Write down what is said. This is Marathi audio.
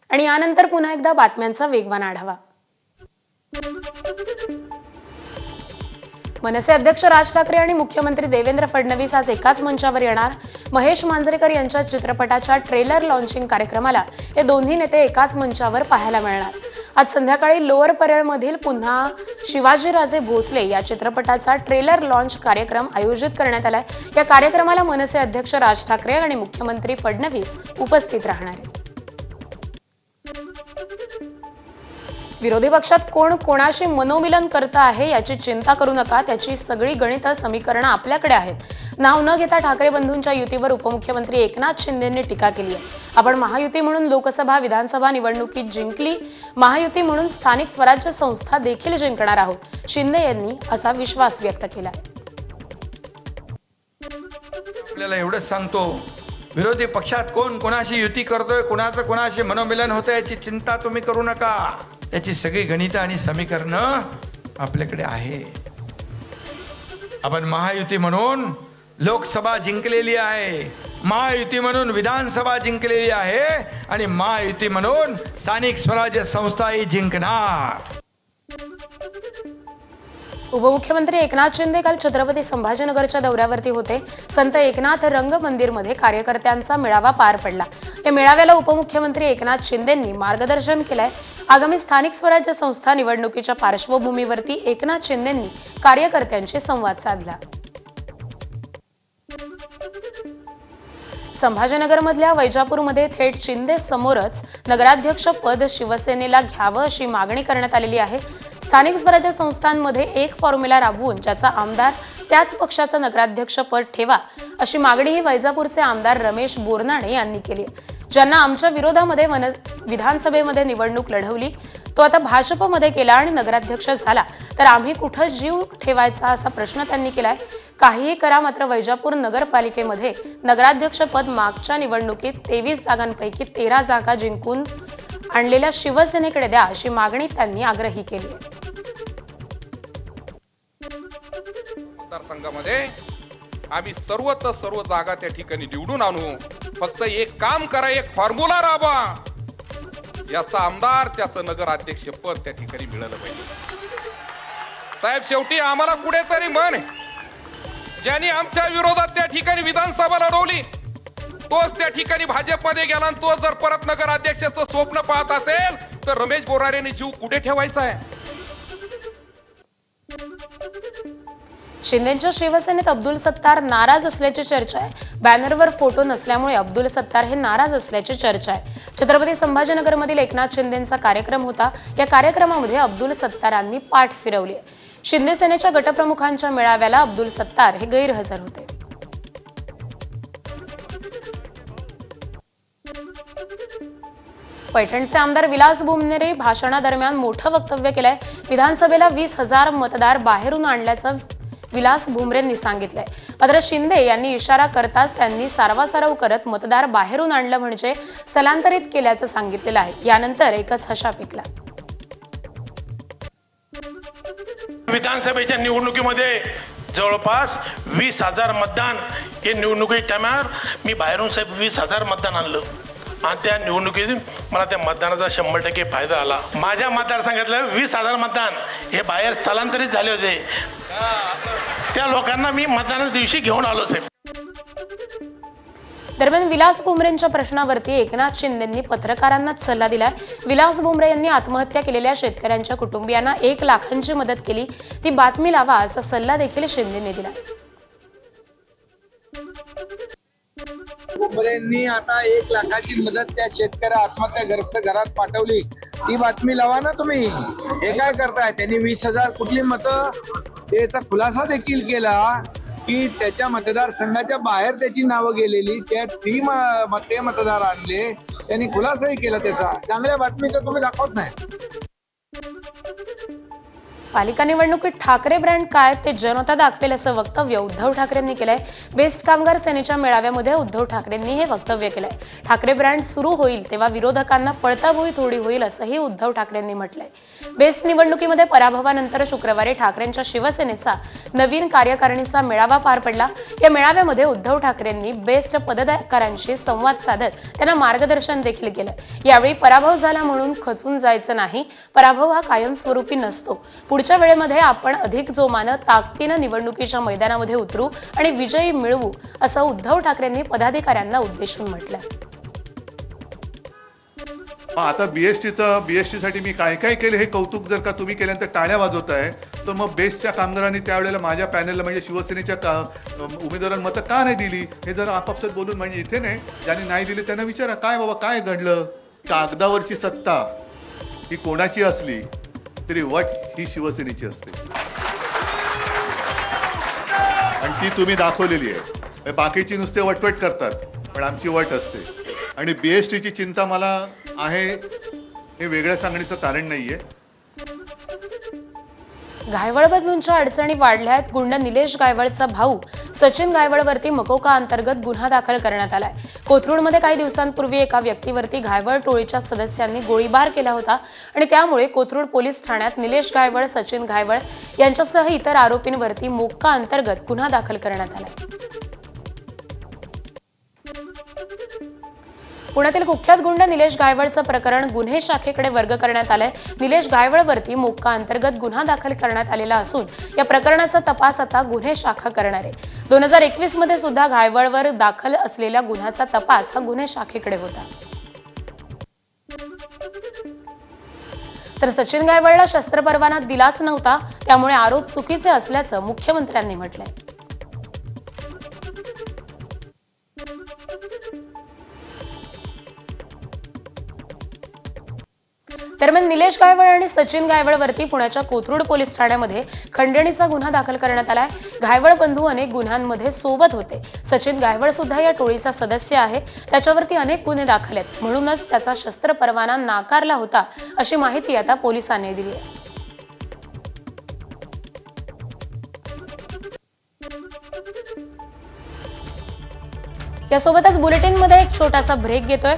आणि यानंतर पुन्हा एकदा बातम्यांचा वेगवान आढावा। मनसे अध्यक्ष राज ठाकरे आणि मुख्यमंत्री देवेंद्र फडणवीस आज एकाच मंचावर येणार। महेश मांजरेकर यांच्या चित्रपटाच्या ट्रेलर लॉन्चिंग कार्यक्रमाला हे दोन्ही नेते एकाच मंचावर पाहायला मिळणार। आज संध्याकाळी लोअर परळमधील पुन्हा शिवाजीराजे भोसले या चित्रपटाचा ट्रेलर लॉन्च कार्यक्रम आयोजित करण्यात आलाय। या कार्यक्रमाला मनसे अध्यक्ष राज ठाकरे आणि मुख्यमंत्री फडणवीस उपस्थित राहणार आहेत। विरोधी पक्षात कोण कोणाशी मनोमिलन करत आहे याची चिंता करू नका, त्याची सगळी गणित समीकरणं आपल्याकडे आहेत। नाव न घेता ठाकरे बंधूंच्या युतीवर उपमुख्यमंत्री एकनाथ शिंदेंनी टीका केली आहे। आपण महायुती म्हणून लोकसभा विधानसभा निवडणुकीत जिंकली, महायुती म्हणून स्थानिक स्वराज्य संस्था देखील जिंकणार आहोत, शिंदे यांनी असा विश्वास व्यक्त केला। आपल्याला एवढंच सांगतो, विरोधी पक्षात कोण कोणाशी युती करतोय, कोणाचं कोणाशी मनोमिलन होतं याची चिंता तुम्ही करू नका, त्याची सगळी गणितं आणि समीकरणं आपल्याकडे आहे। आपण महायुती म्हणून लोकसभा जिंकलेली आहे, महायुती म्हणून विधानसभा जिंकलेली आहे आणि महायुती म्हणून स्थानिक स्वराज्य संस्थाही जिंकणार। उपमुख्यमंत्री एकनाथ शिंदे काल छत्रपती संभाजीनगरच्या दौऱ्यावरती होते। संत एकनाथ रंग मंदिरमध्ये कार्यकर्त्यांचा मेळावा पार पडला। या मेळाव्याला उपमुख्यमंत्री एकनाथ शिंदेंनी मार्गदर्शन केलंय। आगामी स्थानिक स्वराज्य संस्था निवडणुकीच्या पार्श्वभूमीवरती एकनाथ शिंदेंनी कार्यकर्त्यांशी संवाद साधला। संभाजीनगरमधल्या वैजापूरमध्ये थेट शिंदे समोरच नगराध्यक्ष पद शिवसेनेला घ्यावं अशी मागणी करण्यात आलेली आहे। स्थानिक स्वराज्य संस्थांमध्ये एक फॉर्म्युला राबवून ज्याचा आमदार त्याच पक्षाचं नगराध्यक्ष पद ठेवा अशी मागणीही वैजापूरचे आमदार रमेश बोरनाणे यांनी केली। ज्यांना आमच्या विरोधामध्ये विधानसभेमध्ये निवडणूक लढवली तो आता भाजपमध्ये गेला आणि नगराध्यक्ष झाला तर आम्ही कुठं जीव ठेवायचा असा प्रश्न त्यांनी केलाय। काहीही करा, मात्र वैजापूर नगरपालिकेमध्ये नगराध्यक्ष पद मागच्या निवडणुकीत 23 जागांपैकी 13 जागा जिंकून आणलेल्या शिवसेनेकडे द्या अशी मागणी त्यांनी आग्रही केली आहे। मतदारसंघामध्ये आम्ही सर्व जागा त्या ठिकाणी निवडून आणू। फक्त एक काम करा, एक फॉर्म्युला राबवा, ज्याचा आमदार त्याचं नगराध्यक्ष पद त्या ठिकाणी मिळालं पाहिजे। साहेब, शेवटी आम्हाला कुठेतरी मन आहे, ज्यांनी आमच्या विरोधात त्या ठिकाणी विधानसभा लढवली तोच त्या ठिकाणी भाजपमध्ये गेला आणि तोच जर परत नगराध्यक्षाचं स्वप्न पाहत असेल तर रमेश बोरारेने जीव कुठे ठेवायचा आहे? शिंदेच्या शिवसेनेत अब्दुल सत्तार नाराज असल्याची चर्चा आहे। बॅनरवर फोटो नसल्यामुळे अब्दुल सत्तार हे नाराज असल्याची चर्चा आहे। छत्रपती संभाजीनगरमधील एकनाथ शिंदेंचा कार्यक्रम होता। या कार्यक्रमामध्ये अब्दुल सत्तारांनी पाठ फिरवली। शिंदे सेनेच्या गटप्रमुखांच्या मेळाव्याला अब्दुल सत्तार हे गैरहजर होते। पैठणचे आमदार विलास भुमरे भाषणादरम्यान मोठं वक्तव्य केलंय। विधानसभेला 20,000 मतदार बाहेरून आणल्याचं विलास भुमरेंनी सांगितलंय। मात्र शिंदे यांनी इशारा करताच त्यांनी सारवासारव करत मतदार बाहेरून आणलं म्हणजे स्थलांतरित केल्याचं सांगितलेलं आहे। यानंतर एकच हशा पिकला। विधानसभेच्या निवडणुकीमध्ये जवळपास 20,000 मतदान हे निवडणुकीच्या टायमावर मी बाहेरून साहेब 20,000 मतदान आणलं आणि त्या निवडणुकीत मला त्या मतदानाचा 100% फायदा आला। माझ्या मतदारसंघातलं 20,000 मतदान हे बाहेर स्थलांतरित झाले होते, त्या लोकांना मी मतदानाच्या दिवशी घेऊन आलो साहेब। दरम्यान विलास भुमरेंच्या प्रश्नावरती एकनाथ शिंदेंनी पत्रकारांनाच सल्ला दिलाय। विलास भुमरे यांनी आत्महत्या केलेल्या शेतकऱ्यांच्या कुटुंबियांना 1 लाखांची मदत केली, ती बातमी लावा असा सल्ला देखील शिंदेंनी दिला। भुमरेंनी आता 1 लाखाची मदत त्या शेतकऱ्या आत्महत्याग्रस्त घरात पाठवली, ती बातमी लावा ना तुम्ही। हे काय करताय? त्यांनी 20,000 कुठली मतं, त्याचा खुलासा देखील केला की त्याच्या मतदारसंघाच्या बाहेर त्याची नावं गेलेली, त्यात 3 मतदार आणले, त्यांनी खुलासाही केला त्याचा। चांगल्या बातमी तर तुम्ही दाखवत नाही। पालिका निवडणुकीत ठाकरे ब्रँड काय ते जनता दाखवेल असं वक्तव्य उद्धव ठाकरेंनी केलंय. बेस्ट कामगार सेनेच्या मेळाव्यामध्ये उद्धव ठाकरेंनी हे वक्तव्य केलंय. ठाकरे ब्रँड सुरू होईल तेव्हा विरोधकांना पळताभुई थोडी होईल असंही उद्धव ठाकरेंनी म्हटलंय. बेस्ट निवडणुकीमध्ये पराभवानंतर शुक्रवारी ठाकरेंच्या शिवसेनेचा नवीन कार्यकारिणीचा मेळावा पार पडला. या मेळाव्यामध्ये उद्धव ठाकरेंनी बेस्ट पदाधिकाऱ्यांशी संवाद साधत त्यांना मार्गदर्शन देखील केलं. यावेळी पराभव झाला म्हणून खचून जायचं नाही. पराभव हा कायमस्वरूपी नसतो. पुढच्या वेळेमध्ये आपण अधिक जोमानं ताकदीनं निवडणुकीच्या मैदानामध्ये उतरू आणि विजयी मिळवू असं उद्धव ठाकरेंनी पदाधिकाऱ्यांना उद्देशून म्हटलंय. आता बीएसटीसाठी मी काय काय केलं हे कौतुक जर का तुम्ही केल्यानंतर टाळ्या वाजवताय, तर मग बेस्टच्या कामगारांनी त्यावेळेला माझ्या पॅनलला म्हणजे शिवसेनेच्या उमेदवारांना मतं का नाही दिली हे जर आपापसात बोलून, म्हणजे इथे नाही, ज्यांनी नाही दिले त्यांना विचारा काय बाबा काय घडलं. कागदावरची सत्ता ही कोणाची असली तरी वट ही शिवसेनेची असते आणि ती तुम्ही दाखवलेली आहे. बाकीची नुसते वटवट करतात पण आमची वट असते. आणि बीएसटीची चिंता मला आहे हे वेगळ्या सांगण्याचं कारण नाहीये. घायवळ बंधूंच्या अडचणी वाढल्यात. गुंड निलेश गायवळचा भाऊ सचिन गायवळवरती मकोका अंतर्गत गुन्हा दाखल करण्यात आलाय. कोथरूडमध्ये काही दिवसांपूर्वी एका व्यक्तीवरती घायवळ टोळीच्या सदस्यांनी गोळीबार केला होता आणि त्यामुळे कोथरूड पोलीस ठाण्यात निलेश गायवळ, सचिन गायवळ यांच्यासह इतर आरोपींवरती मोक्का अंतर्गत गुन्हा दाखल करण्यात आलाय. पुण्यातील कुख्यात गुंड निलेश गायवळचं प्रकरण गुन्हे शाखेकडे वर्ग करण्यात आलंय. निलेश गायवळवरती मोक्का अंतर्गत गुन्हा दाखल करण्यात आलेला असून या प्रकरणाचा तपास आता गुन्हे शाखा करणार आहे. 2021 मध्ये सुद्धा गायवळवर दाखल असलेल्या गुन्ह्याचा तपास हा गुन्हे शाखेकडे होता. तर सचिन गायवळला शस्त्र परवाना दिलाच नव्हता, त्यामुळे आरोप चुकीचे असल्याचं मुख्यमंत्र्यांनी म्हटलंय. दरम्यान निलेश गायवळ आणि सचिन गायवळवरती पुण्याच्या कोथरूड पोलीस ठाण्यामध्ये खंडणीचा गुन्हा दाखल करण्यात आलाय. गायवळ बंधू अनेक गुन्ह्यांमध्ये सोबत होते. सचिन गायवळ सुद्धा या टोळीचा सदस्य आहे. त्याच्यावरती अनेक गुन्हे दाखल आहेत, म्हणूनच त्याचा शस्त्र परवाना नाकारला होता अशी माहिती आता पोलिसांनी दिली आहे. यासोबतच बुलेटिनमध्ये एक छोटासा ब्रेक घेतोय.